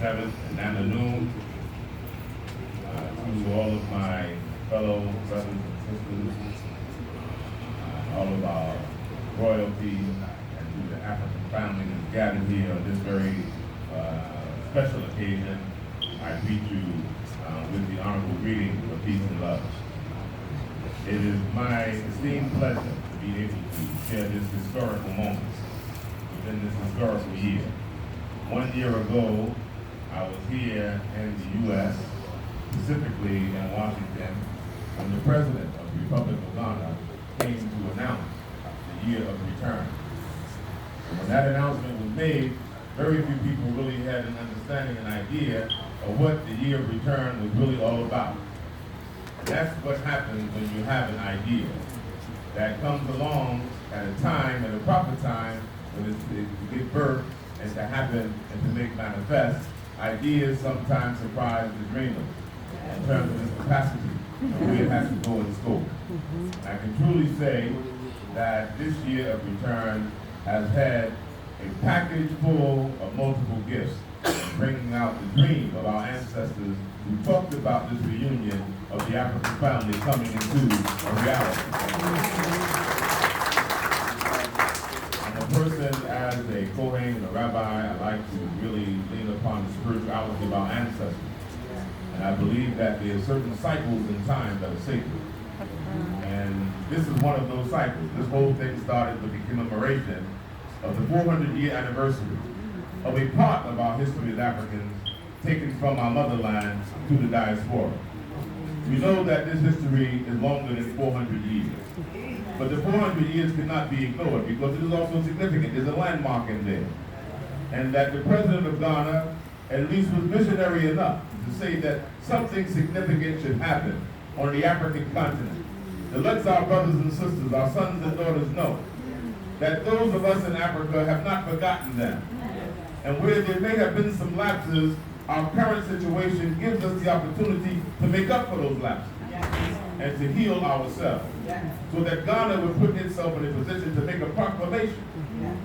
7th and afternoon. To all of my fellow brothers and sisters, all of our royalty, and to the African family that's gathered here on this very special occasion, I greet you with the honorable greeting of peace and love. It is my esteemed pleasure to be able to share this historical moment within this historical year. 1 year ago, I was here in the U.S., specifically in Washington, when the President of the Republic of Ghana came to announce the year of return. And when that announcement was made, very few people really had an understanding, an idea of what the year of return was really all about. And that's what happens when you have an idea that comes along at a time, at a proper time, when it's to give birth and to happen and to make manifest. Ideas sometimes surprise the dreamer in terms of its capacity and where it has to go in scope. I can truly say that this year of return has had a package full of multiple gifts, bringing out the dream of our ancestors who talked about this reunion of the African family coming into a reality. And a person as a Kohen, a rabbi, I like to really lean upon the spirituality of our ancestors. And I believe that there are certain cycles in time that are sacred. And this is one of those cycles. This whole thing started with the commemoration of the 400-year anniversary of a part of our history as Africans taken from our motherland to the diaspora. We know that this history is longer than 400 years. But the 400 years cannot be ignored because it is also significant. There's a landmark in there. And that the President of Ghana at least was visionary enough to say that something significant should happen on the African continent. To let our brothers and sisters, our sons and daughters know that those of us in Africa have not forgotten them. And where there may have been some lapses, our current situation gives us the opportunity to make up for those lapses and to heal ourselves. So that Ghana would put itself in a position to make a proclamation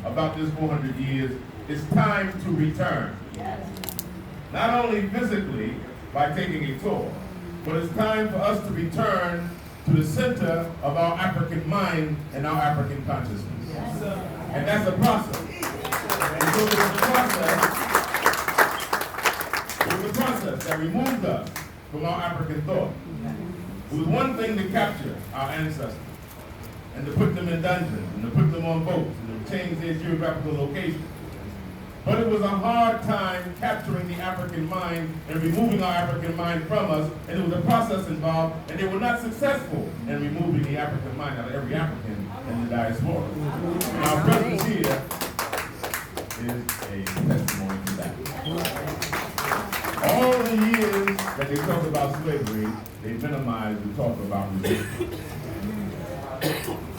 about this 400 years. It's time to return. Not only physically by taking a tour, but it's time for us to return to the center of our African mind and our African consciousness. And that's a process. And so there's a process that removed us from our African thought. It was one thing to capture our ancestors and to put them in dungeons and to put them on boats and to change their geographical location. But it was a hard time capturing the African mind and removing our African mind from us, and there was a process involved, and they were not successful in removing the African mind out of every African in the diaspora. And our presence here is a testimony to that. All the years that they talk about slavery, they minimize the talk about resistance.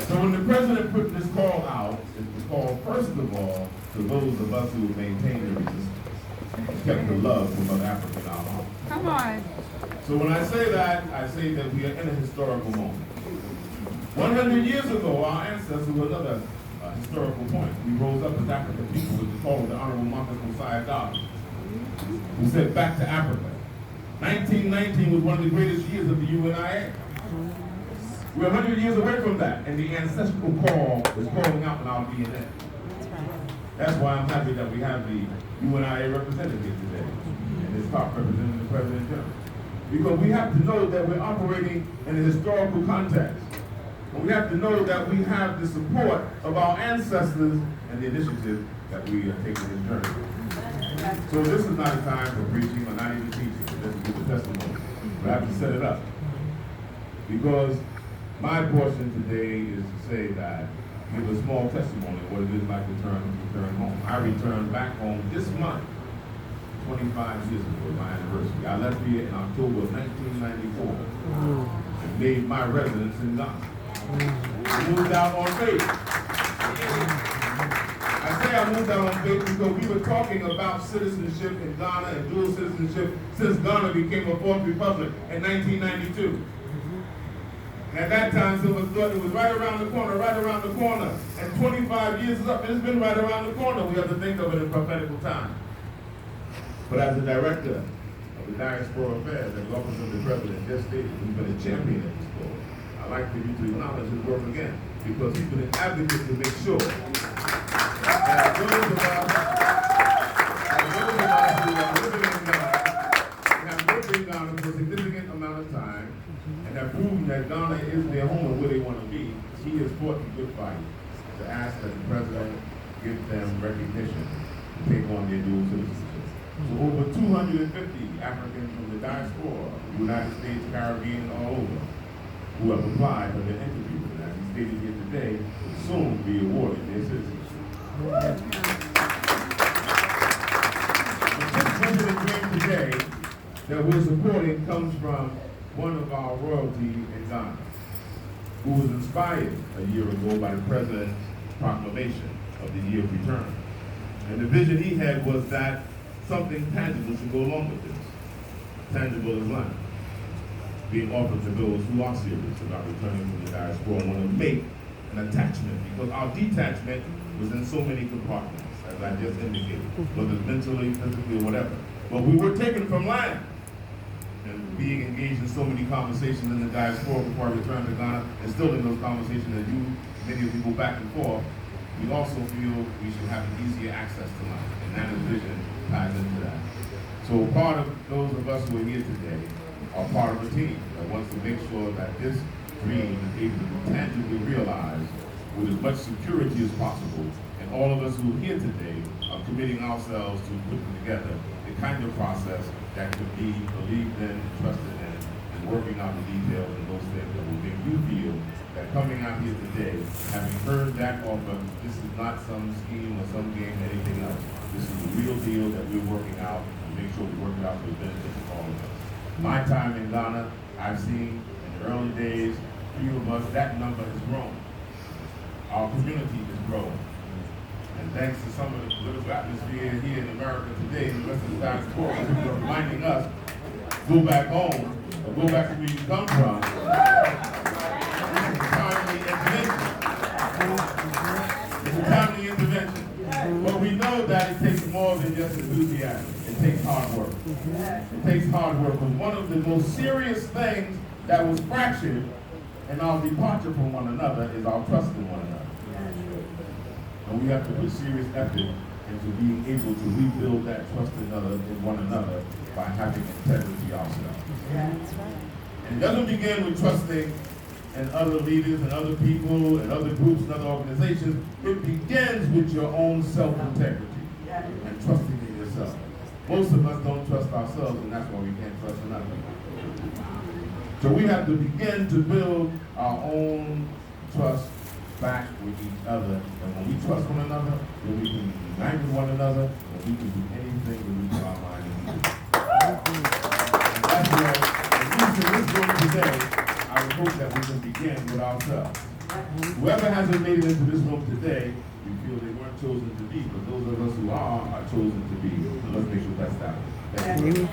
So when the president put this call out, it was called, first of all, to those of us who have maintained the resistance, kept the love for Mother Africa in our heart. Come on. So when I say that we are in a historical moment. 100 years ago, our ancestors were another historical point. We rose up as African people with the call of the Honorable Marcus Mosiah Garvey, who said, back to Africa. 1919 was one of the greatest years of the UNIA. We're 100 years away from that, and the ancestral call is calling out in our DNA. That's why I'm happy that we have the UNIA representative today, and this top representing the President General. Because we have to know that we're operating in a historical context. And we have to know that we have the support of our ancestors and the initiative that we are taking this journey. So this is not a time for preaching or not even teaching. This is the testimony. But I have to set it up. Because my portion today is to say that, give a small testimony of what it is like to return home. I returned back home this month, 25 years ago, my anniversary. I left here in October of 1994 and made my residence in Ghana. I moved out on faith. I say I moved out on faith because we were talking about citizenship in Ghana and dual citizenship since Ghana became a fourth republic in 1992. At that time, Silver thought it was right around the corner. And 25 years is up, and it's been right around the corner. We have to think of it in prophetical time. But as the director of the Diaspora Affairs, as the office of the president just stated, he's been a champion of this cause. I'd like for you to acknowledge his work again, because he's been an advocate to make sure that those of us who are living in Ghana have lived in Ghana for a significant amount of time and have proven that Ghana is their home and where they want to be, he has fought the good fight to ask that the president give them recognition to take on their dual citizenship. So over 250 Africans from the diaspora, the United States, Caribbean, and all over, who have applied for their interview, and as he stated here today, will soon be awarded their citizenship. The president dream today that we're supporting comes from one of our royalty in Ghana, who was inspired a year ago by the president's proclamation of the year of return. And the vision he had was that something tangible should go along with this. Tangible as land being offered to those who are serious about returning from the diaspora and want to make an attachment, because our detachment was in so many compartments, as I just indicated, whether it's mentally, physically, or whatever. But we were taken from land. And being engaged in so many conversations in the diaspora before I returned to Ghana, and still in those conversations that many of you go back and forth, we also feel we should have easier access to land, and that vision ties into that. So part of those of us who are here today are part of a team that wants to make sure that this dream is able to be tangibly realized with as much security as possible. And all of us who are here today are committing ourselves to putting together the kind of process that could be believed in, trusted in, and working out the details and those things that will make you feel that coming out here today, having heard that offer, this is not some scheme or some game or anything else. This is the real deal that we're working out to make sure we work it out for the benefit of all of us. My time in Ghana, I've seen in the early days, few of us, that number has grown. Our community is growing. And thanks to some of the political atmosphere here in America today, the rest of the diaspora, people are reminding us, go back home, or go back to where you come from. This is a timely intervention. It's a timely intervention. But we know that it takes more than just enthusiasm. It takes hard work. It takes hard work. But one of the most serious things that was fractured in our departure from one another is our trust in one another. And we have to put serious effort into being able to rebuild that trust in one another by having integrity ourselves. And it doesn't begin with trusting in other leaders and other people and other groups and other organizations. It begins with your own self-integrity and trusting in yourself. Most of us don't trust ourselves, and that's why we can't trust another. So we have to begin to build our own trust back with each other. And when we trust one another, then we can unite with one another, and we can do anything that we put our mind into. And that's where, at least in this room today, I would hope that we can begin with ourselves. Whoever hasn't made it into this room today, we feel they weren't chosen to be, but those of us who are chosen to be. So let's make sure that's that. Thank you.